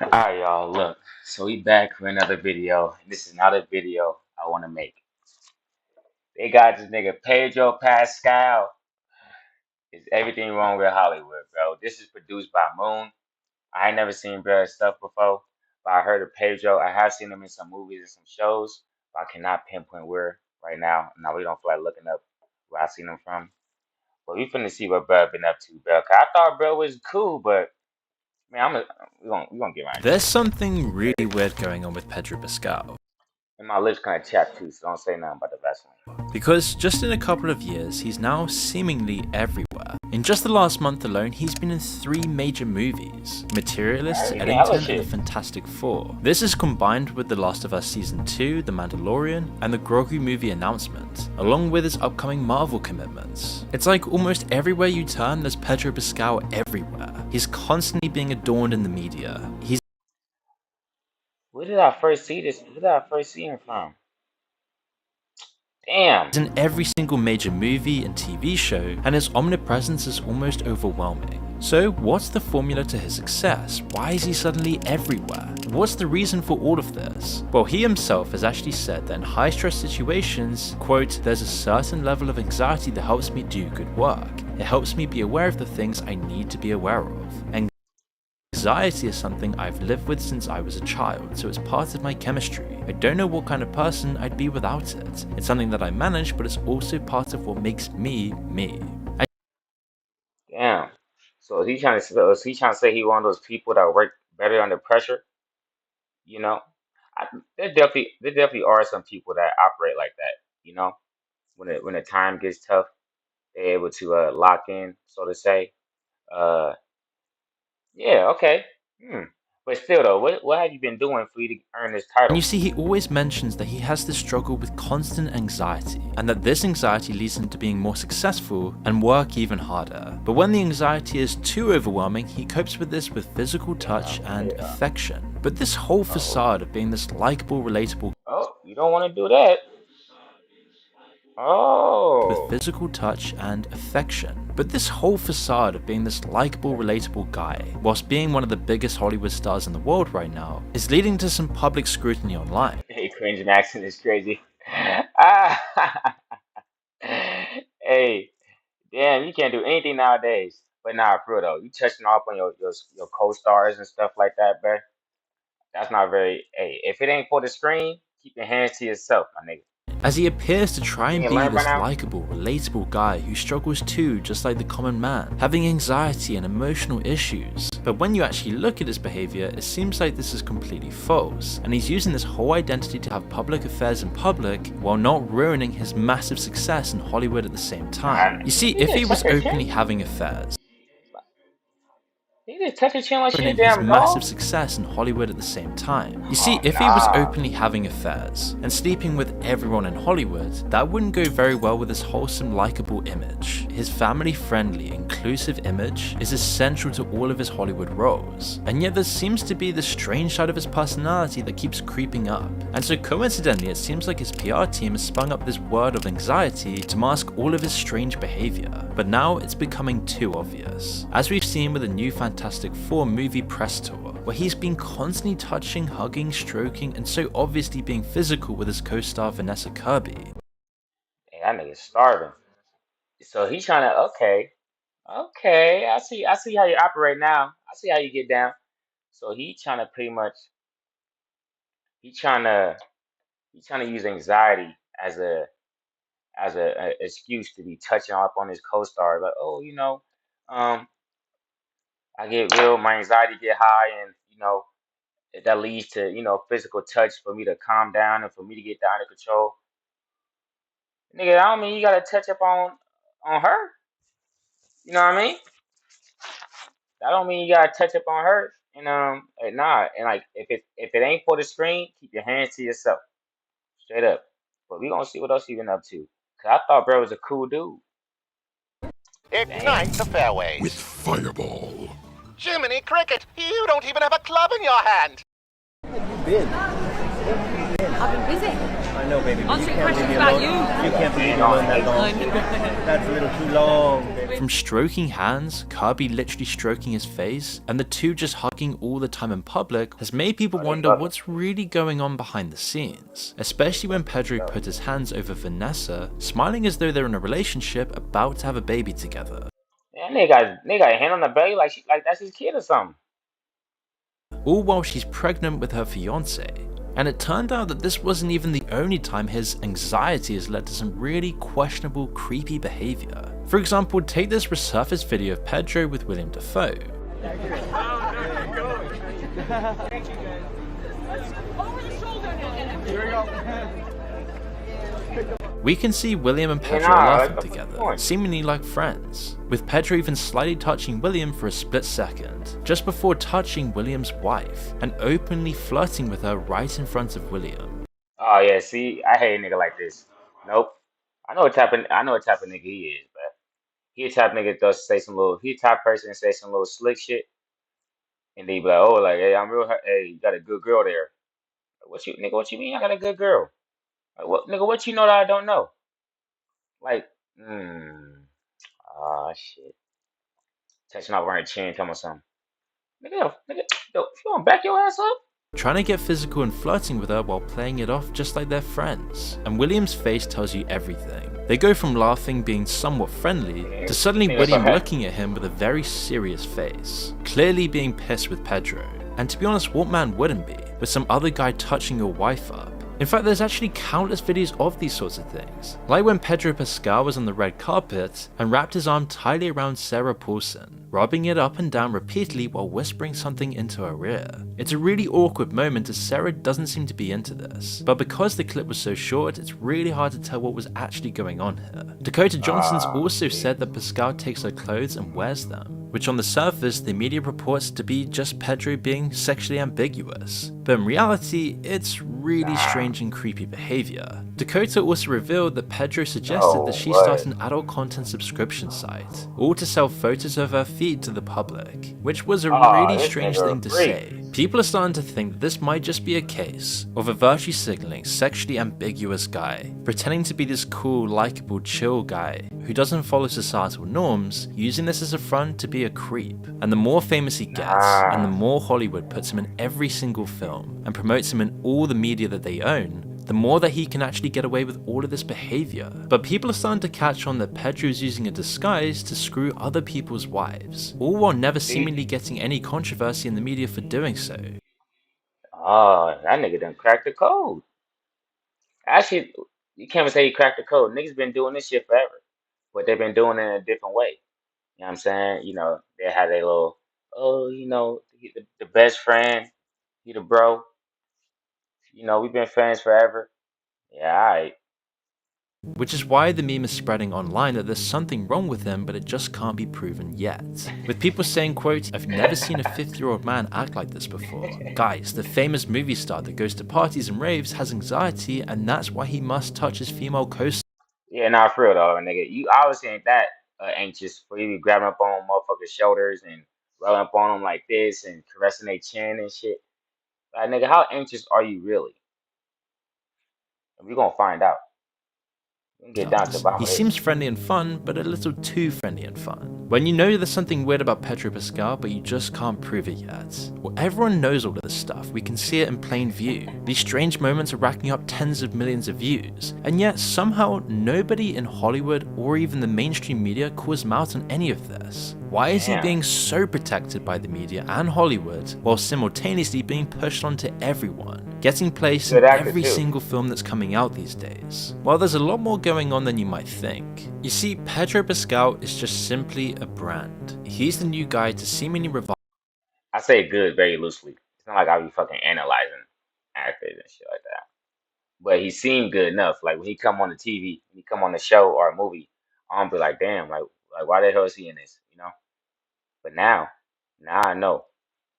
Alright, y'all, look. So we back for another video. This is not a video I want to make. They got this nigga Pedro Pascal. Is everything wrong with Hollywood, bro? This is produced by Moon. I ain't never seen Brad's stuff before, but I heard of Pedro. I have seen him in some movies and some shows, but I cannot pinpoint where right now. Now we don't feel like looking up where I seen him from. But we finna see what Brad been up to, bro. 'Cause I thought bro was cool, but man, we gonna get right There's to it. something really weird going on with Pedro Pascal. And my lips kind of chapped too, so don't say nothing about the Vaseline. Because just in a couple of years, he's now seemingly everywhere. In just the last month alone, he's been in 3 major movies: Materialist, Yeah, hella Eddington, and The shit. Fantastic Four. This is combined with The Last of Us Season 2, The Mandalorian, and the Grogu movie announcement, along with his upcoming Marvel commitments. It's like almost everywhere you turn, there's Pedro Pascal everywhere. He's constantly being adorned in the media. He's Where did I first see this? Where did I first see him from? Damn. in every single major movie and TV show, and his omnipresence is almost overwhelming. So what's the formula to his success? Why is he suddenly everywhere? What's the reason for all of this? Well, he himself has actually said that in high stress situations, quote, "there's a certain level of anxiety that helps me do good work. It helps me be aware of the things I need to be aware of. And anxiety is something I've lived with since I was a child, so it's part of my chemistry. I don't know what kind of person I'd be without it. It's something that I manage, but it's also part of what makes me, me." Damn. So is he trying to say he one of those people that work better under pressure? You know? I, there definitely are some people that operate like that, you know? When the time gets tough, they're able to lock in, so to say. Uh yeah, okay. Hmm. But still though, what have you been doing for you to earn this And you title? see, he always mentions that he has this struggle with constant anxiety, and that this anxiety leads him to being more successful and work even harder. But when the anxiety is too overwhelming, he copes with this with physical touch and Yeah. affection. But this whole Oh. facade of being this likable, relatable Oh, you don't want to do that. with Oh. physical touch and affection. But this whole facade of being this likable, relatable guy, whilst being one of the biggest Hollywood stars in the world right now, is leading to some public scrutiny online. Hey, cringing accent is crazy. Ah. Hey, damn, you can't do anything nowadays. But nah, for real though, you touching off on your co-stars and stuff like that, bruh. That's not very. Hey, if it ain't for the screen, keep your hands to yourself, my nigga. As he appears to try You and ain't be learn by this now. likable, relatable guy who struggles too, just like the common man, having anxiety and emotional issues. But when you actually look at his behavior, it seems like this is completely false, and he's using this whole identity to have public affairs in public while not ruining his massive success in Hollywood at the same time. Nah, You see, he if he just was touch her chin. openly having affairs, He just touch her chin like she a ruining his damn massive doll. success in Hollywood at the same time. You see, Oh if he was nah. openly having affairs and sleeping with everyone in Hollywood, that wouldn't go very well with his wholesome, likable image. His family-friendly, inclusive image is essential to all of his Hollywood roles, and yet there seems to be this strange side of his personality that keeps creeping up. And so coincidentally, it seems like his PR team has spun up this word of anxiety to mask all of his strange behavior. But now it's becoming too obvious, as we've seen with the new Fantastic Four movie press tour, where he's been constantly touching, hugging, stroking, and so obviously being physical with his co-star Vanessa Kirby. Hey, that nigga's starving. So he's trying to. Okay, okay. I see how you operate now. I see how you get down. So he trying to pretty much. He trying to. He trying to use anxiety as a excuse to be touching up on his co-star. Like, oh, um, I get real. My anxiety get high, and that leads to physical touch for me to calm down and for me to get down under control. Nigga, I don't mean you gotta touch up on her. You know what I mean? I don't mean you gotta touch up on her. And nah, and like if it ain't for the screen, keep your hands to yourself, straight up. But we gonna see what else he been up to. Cause I thought bro was a cool dude. Damn. Ignite the fairways. With Fireball. Jiminy Cricket, you don't even have a club in your hand. Been? I've been busy. I know, baby, but you Answering can't leave questions me about alone. you. You can't leave me alone that long. That's a little too long, baby. From stroking hands, Kirby literally stroking his face, and the two just hugging all the time in public has made people wonder what's really going on behind the scenes, especially when Pedro put his hands over Vanessa, smiling as though they're in a relationship about to have a baby together. Man, nigga got a hand on the belly like that's his kid or something. All while she's pregnant with her fiance. And it turned out that this wasn't even the only time his anxiety has led to some really questionable, creepy behavior. For example, take this resurfaced video of Pedro with William Dafoe. We can see William and Pedro laughing together, seemingly like friends, with Pedro even slightly touching William for a split second, just before touching William's wife, and openly flirting with her right in front of William. Oh yeah, see, I hate a nigga like this. Nope. I know what type of nigga he is, but he a type of nigga that does say some little he a type of person that say some little slick shit, and they be like, oh, like, hey, hey, you got a good girl there. What you mean I got a good girl? Like, what you know that I don't know? Like, shit. Touching out wearing a chin, tell me something. Nigga, yo, if you wanna back your ass up? Trying to get physical and flirting with her while playing it off just like they're friends. And William's face tells you everything. They go from laughing, being somewhat friendly, to suddenly William looking at him with a very serious face, clearly being pissed with Pedro. And to be honest, what man wouldn't be, with some other guy touching your wife up? In fact, there's actually countless videos of these sorts of things, like when Pedro Pascal was on the red carpet and wrapped his arm tightly around Sarah Paulson, rubbing it up and down repeatedly while whispering something into her ear. It's a really awkward moment as Sarah doesn't seem to be into this, but because the clip was so short, it's really hard to tell what was actually going on here. Dakota Johnson's also said that Pascal takes her clothes and wears them, which on the surface the media purports to be just Pedro being sexually ambiguous, but in reality it's really strange and creepy behavior. Dakota also revealed that Pedro suggested that she start an adult content subscription site, all to sell photos of her feet to the public, which was a really strange thing to say. People are starting to think that this might just be a case of a virtue signaling sexually ambiguous guy, pretending to be this cool, likable, chill guy who doesn't follow societal norms, using this as a front to be a creep. And the more famous he gets, and the more Hollywood puts him in every single film, and promotes him in all the media that they own, the more that he can actually get away with all of this behavior. But people are starting to catch on that Pedro's using a disguise to screw other people's wives, all while never seemingly getting any controversy in the media for doing so. Oh, that nigga done cracked the code. Actually, you can't even say he cracked the code. Niggas been doing this shit forever, but they've been doing it in a different way. You know what I'm saying? You know, they had a little, he the best friend, he the bro. You know, we've been friends forever. Yeah, alright. Which is why the meme is spreading online that there's something wrong with him, but it just can't be proven yet. With people saying, quote, "I've never seen a 50-year-old man act like this before. Guys, the famous movie star that goes to parties and raves has anxiety, and that's why he must touch his female co-star." Yeah, nah, for real though, nigga. You obviously ain't that anxious for you to be grabbing up on motherfuckers' shoulders and rolling up on them like this and caressing their chin and shit. Like, nigga, how anxious are you really? We gonna find out. We can get down to the bottom He of this. seems friendly and fun, but a little too friendly and fun. When you know there's something weird about Pedro Pascal, but you just can't prove it yet. Well, everyone knows all of this stuff, we can see it in plain view. These strange moments are racking up tens of millions of views, and yet somehow nobody in Hollywood or even the mainstream media calls him out on any of this. Why is he being so protected by the media and Hollywood, while simultaneously being pushed onto everyone, getting placed in every single film that's coming out these days? Well, there's a lot more going on than you might think. You see, Pedro Pascal is just simply a brand. He's the new guy to seemingly revive. I say good very loosely. It's not like I be fucking analyzing actors and shit like that. But he seemed good enough. Like when he come on the TV, when he come on the show or a movie, I'm be like, damn, like why the hell is he in this? You know? But now I know.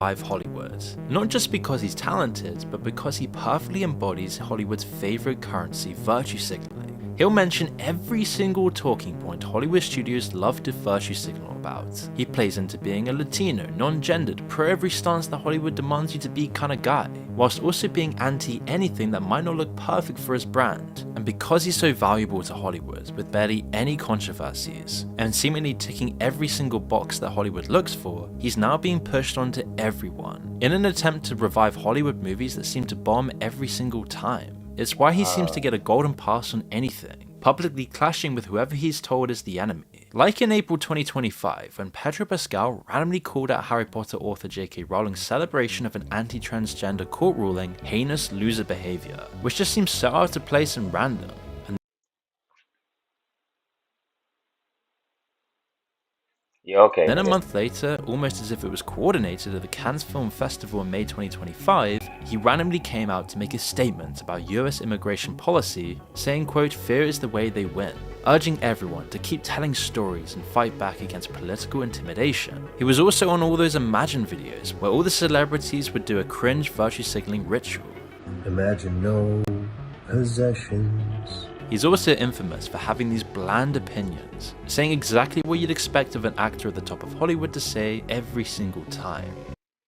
Hollywood. Not just because he's talented, but because he perfectly embodies Hollywood's favorite currency, virtue signaling. He'll mention every single talking point Hollywood studios love to virtue signal, about. He plays into being a Latino, non-gendered, pro every stance that Hollywood demands you to be kind of guy, whilst also being anti anything that might not look perfect for his brand. And because he's so valuable to Hollywood, with barely any controversies, and seemingly ticking every single box that Hollywood looks for, he's now being pushed onto everyone, in an attempt to revive Hollywood movies that seem to bomb every single time. It's why he seems to get a golden pass on anything, publicly clashing with whoever he's told is the enemy. Like in April 2025, when Pedro Pascal randomly called out Harry Potter author J.K. Rowling's celebration of an anti-transgender court ruling heinous loser behaviour, which just seems so out of place and random. Yeah, okay, Then a nigga. month later, almost as if it was coordinated at the Cannes Film Festival in May 2025, he randomly came out to make a statement about US immigration policy, saying quote, "Fear is the way they win," urging everyone to keep telling stories and fight back against political intimidation. He was also on all those Imagine videos, where all the celebrities would do a cringe virtue signaling ritual. Imagine no possessions. He's also infamous for having these bland opinions, saying exactly what you'd expect of an actor at the top of Hollywood to say every single time.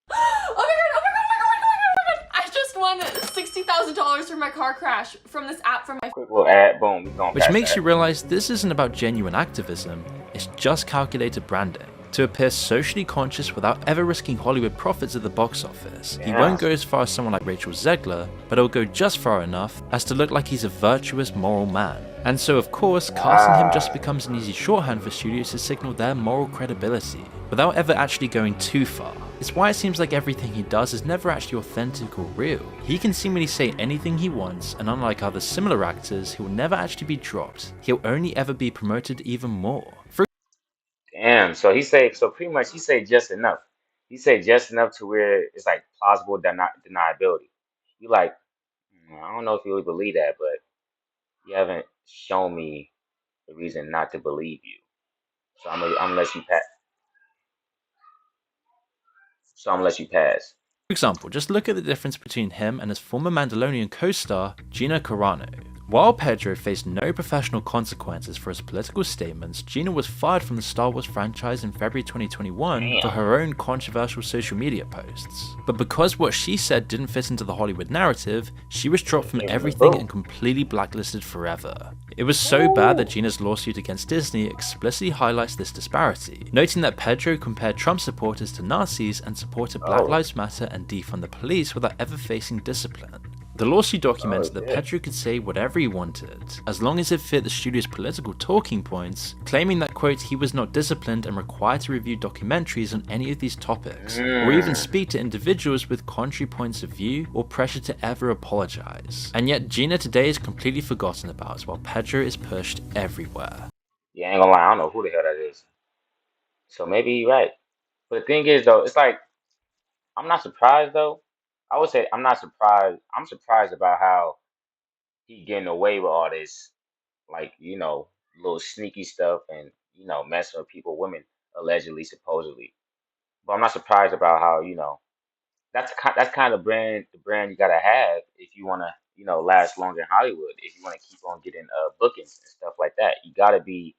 Oh my god, oh my god, oh my god, oh my god, I just won $60,000 from my car crash from this app from my Quick little ad, boom, we going Which past makes that. you realize this isn't about genuine activism, it's just calculated branding. To appear socially conscious without ever risking Hollywood profits at the box office. He Yeah. won't go as far as someone like Rachel Zegler, but he'll go just far enough as to look like he's a virtuous, moral man. And so of course, casting him just becomes an easy shorthand for studios to signal their moral credibility, without ever actually going too far. It's why it seems like everything he does is never actually authentic or real. He can seemingly say anything he wants, and unlike other similar actors, he will never actually be dropped. He'll only ever be promoted even more. Damn, so pretty much he say just enough. He say just enough to where it's like plausible deniability. You like, I don't know if you really believe that, but you haven't shown me the reason not to believe you. So I'm gonna let you pass. So I'm gonna let you pass. For example, just look at the difference between him and his former Mandalorian co-star, Gina Carano. While Pedro faced no professional consequences for his political statements, Gina was fired from the Star Wars franchise in February 2021 for her own controversial social media posts. But because what she said didn't fit into the Hollywood narrative, she was dropped from everything and completely blacklisted forever. It was so bad that Gina's lawsuit against Disney explicitly highlights this disparity, noting that Pedro compared Trump supporters to Nazis and supported Black Lives Matter and defund the police without ever facing discipline. The lawsuit documented that Pedro could say whatever he wanted, as long as it fit the studio's political talking points, claiming that quote, he was not disciplined and required to review documentaries on any of these topics, or even speak to individuals with contrary points of view or pressure to ever apologize. And yet Gina today is completely forgotten about, while Pedro is pushed everywhere. Yeah, I ain't gonna lie, I don't know who the hell that is. So maybe you're right. But the thing is though, it's like I'm not surprised though. I would say I'm not surprised. I'm surprised about how he getting away with all this, like, little sneaky stuff and, messing with people, women, allegedly, supposedly. But I'm not surprised about how, that's kind of the brand you gotta have if you wanna, last longer in Hollywood. If you wanna keep on getting bookings and stuff like that, you gotta be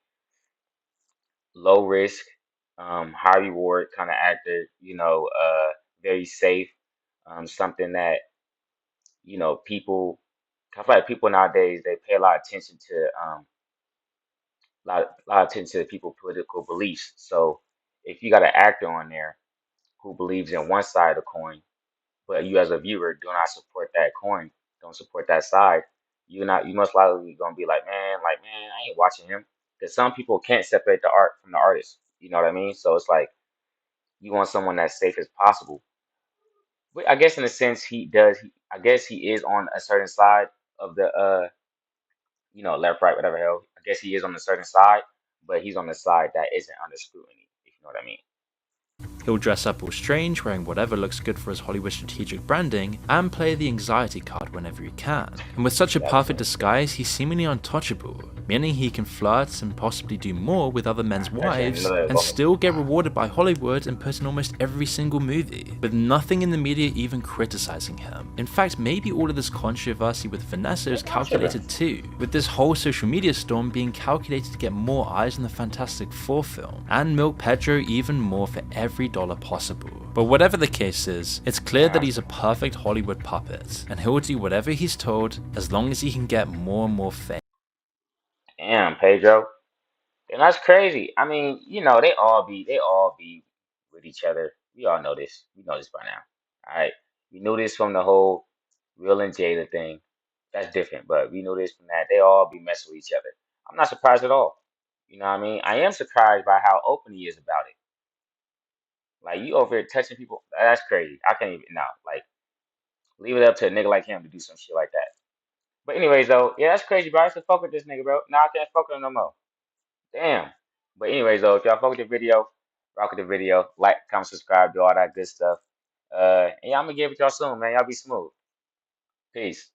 low risk, high reward kind of actor. Very safe. Something that people. I feel like people nowadays they pay a lot of attention to lot of attention to people's political beliefs. So if you got an actor on there who believes in one side of the coin, but you as a viewer do not support that coin, don't support that side, you most likely gonna be like man, I ain't watching him. Because some people can't separate the art from the artist. You know what I mean? So it's like you want someone as safe as possible. But I guess in a sense he does. I guess he is on a certain side of the left, right, whatever hell. I guess he is on a certain side, but he's on the side that isn't under scrutiny. If you know what I mean. He'll dress up all strange, wearing whatever looks good for his Hollywood strategic branding, and play the anxiety card whenever he can. And with such a perfect disguise, he's seemingly untouchable, meaning he can flirt and possibly do more with other men's wives and still get rewarded by Hollywood and put in almost every single movie, with nothing in the media even criticizing him. In fact, maybe all of this controversy with Vanessa is calculated too, with this whole social media storm being calculated to get more eyes on the Fantastic Four film, and milk Pedro even more for every dollar possible. But whatever the case is, it's clear that he's a perfect Hollywood puppet, and he'll do whatever he's told as long as he can get more and more fame. Damn, Pedro. And that's crazy. I mean, you know, they all be with each other. We all know this. We know this by now. All right. We knew this from the whole Will and Jada thing. That's different, but we knew this from that. They all be messing with each other. I'm not surprised at all. You know what I mean? I am surprised by how open he is about it. Like you over here touching people, that's crazy. I can't even like leave it up to a nigga like him to do some shit like that. But anyways though, yeah, that's crazy, bro. I used to fuck with this nigga, bro. Now I can't fuck with him no more. Damn. But anyways though, if y'all fuck with the video, rock with the video, like, comment, subscribe, do all that good stuff. And yeah, I'm gonna give it y'all soon, man. Y'all be smooth. Peace.